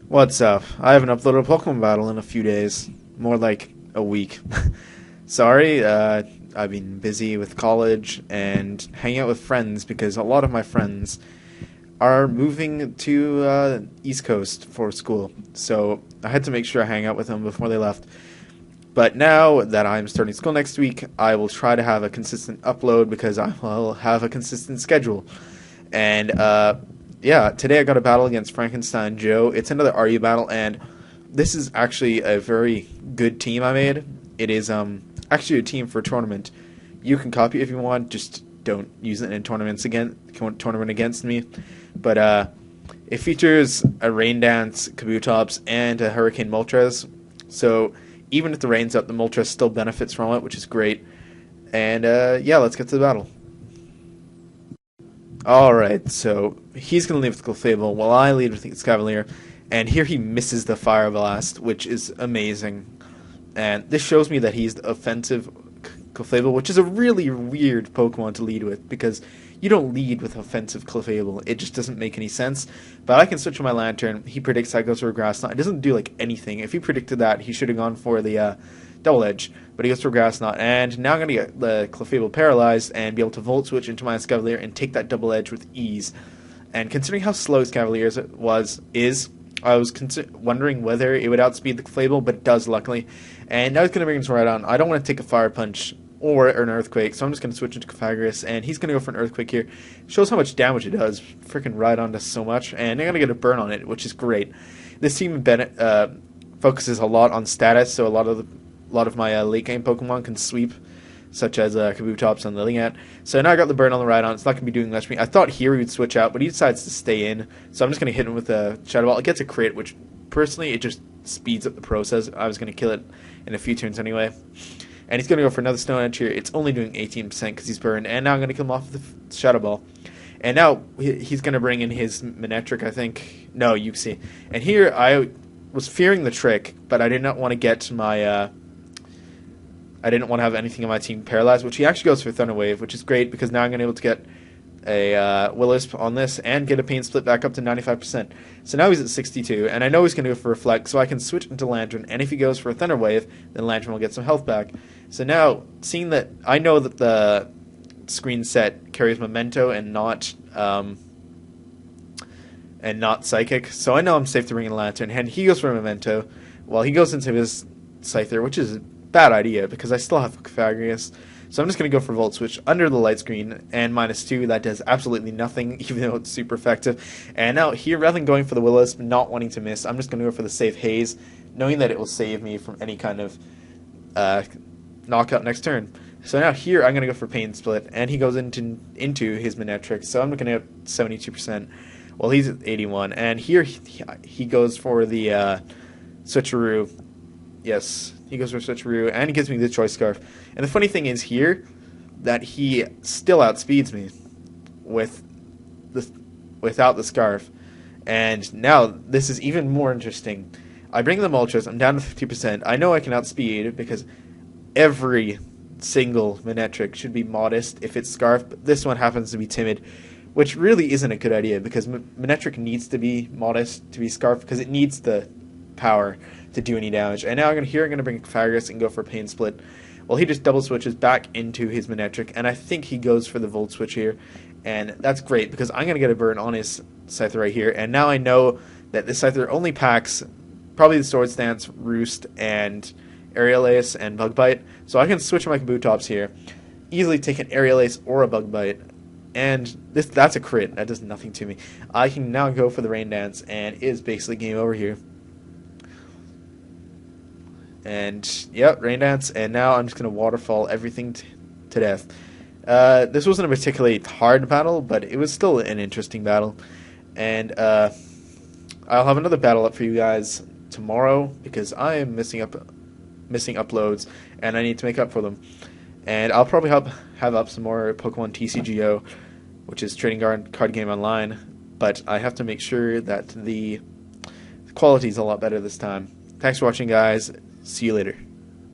What's up? I haven't uploaded a Pokemon battle in a few days. More like a week. Sorry, I've been busy with college and hanging out with friends because a lot of my friends are moving to East Coast for school. So I had to make sure I hang out with them before they left. But now that I'm starting school next week, I will try to have a consistent upload because I will have a consistent schedule. And yeah, today I got a battle against Frankenstein Joe. It's another RU battle, and this is actually a very good team I made. It is actually a team for a tournament. You can copy it if you want, just don't use it in tournament against me. But it features a Rain Dance, Kabutops, and a Hurricane Moltres. So even if the rain's up, the Moltres still benefits from it, which is great. And yeah, let's get to the battle. Alright, so he's going to lead with Clefable while I lead with Escavalier, and here he misses the fireblast, which is amazing. And this shows me that he's the offensive Clefable, which is a really weird Pokemon to lead with, because you don't lead with offensive Clefable. It just doesn't make any sense. But I can switch to my Lantern. He predicts I go for a Grass Knot. It doesn't do like anything. If he predicted that, he should have gone for the Double Edge, but he goes for a Grass Knot, and now I'm going to get the Clefable paralyzed and be able to Volt Switch into my Escavalier and take that Double Edge with ease. And considering how slow Escavalier is, I was wondering whether it would outspeed the Clefable, but it does, luckily. And now he's going to bring into Rhydon. I don't want to take a Fire Punch or an Earthquake, so I'm just going to switch into Pythagoras, and he's going to go for an Earthquake here. Shows how much damage it does. Freaking Rhydon does so much, and they're going to get a burn on it, which is great. This team focuses a lot on status, so a lot of my late game Pokemon can sweep, such as Kabutops and Lilliant. So now I got the burn on the Rhydon. It's not going to be doing much for me. I thought here he would switch out, but he decides to stay in. So I'm just going to hit him with a Shadow Ball. It gets a crit, which personally it just speeds up the process. I was going to kill it in a few turns anyway. And he's going to go for another Stone Edge here. It's only doing 18% because he's burned. And now I'm going to kill him off with the Shadow Ball. And now he's going to bring in his Manectric, I think. No, you see. And here I was fearing the trick, but I did not want to get my... I didn't want to have anything in my team paralyzed, which he actually goes for Thunder Wave, which is great because now I'm going to be able to get a Will-O-Wisp on this and get a Pain Split back up to 95%. So now he's at 62, and I know he's going to go for Reflect, so I can switch into Lantern, and if he goes for a Thunder Wave, then Lantern will get some health back. So now, seeing that I know that the screen set carries Memento and not Psychic, so I know I'm safe to bring in Lantern, and he goes for Memento while he goes into his Scyther, which is bad idea because I still have Pythagoras. So I'm just going to go for Volt Switch under the light screen and -2. That does absolutely nothing, even though it's super effective. And now here, rather than going for the Will-O-Wisp, not wanting to miss, I'm just going to go for the safe Haze, knowing that it will save me from any kind of knockout next turn. So now here I'm going to go for Pain Split, and he goes into his Manectric, so I'm looking at 72%. Well, he's at 81, and here he goes for the Switcheroo. Yes, he goes for Switcheroo, and he gives me the Choice Scarf. And the funny thing is here that he still outspeeds me without the Scarf. And now this is even more interesting. I bring the Moltres, I'm down to 50%. I know I can outspeed because every single Manectric should be modest if it's Scarf, but this one happens to be timid, which really isn't a good idea because Manectric needs to be modest to be Scarf because it needs the power to do any damage. And now I'm going to bring Pythagoras and go for Pain Split. Well, he just double switches back into his Manectric, and I think he goes for the Volt Switch here, and that's great because I'm going to get a burn on his Scyther right here. And now I know that this Scyther only packs probably the Sword Stance, Roost, and Aerial Ace and Bug Bite, so I can switch my Kabutops here, easily take an Aerial Ace or a Bug Bite, and that's a crit. That does nothing to me. I can now go for the Rain Dance, and it is basically game over here. And, yep, Rain Dance, and now I'm just going to Waterfall everything to death. This wasn't a particularly hard battle, but it was still an interesting battle. And I'll have another battle up for you guys tomorrow, because I am missing uploads, and I need to make up for them. And I'll probably have up some more Pokemon TCGO, which is Trading Card Game Online, but I have to make sure that the quality is a lot better this time. Thanks for watching, guys. See you later.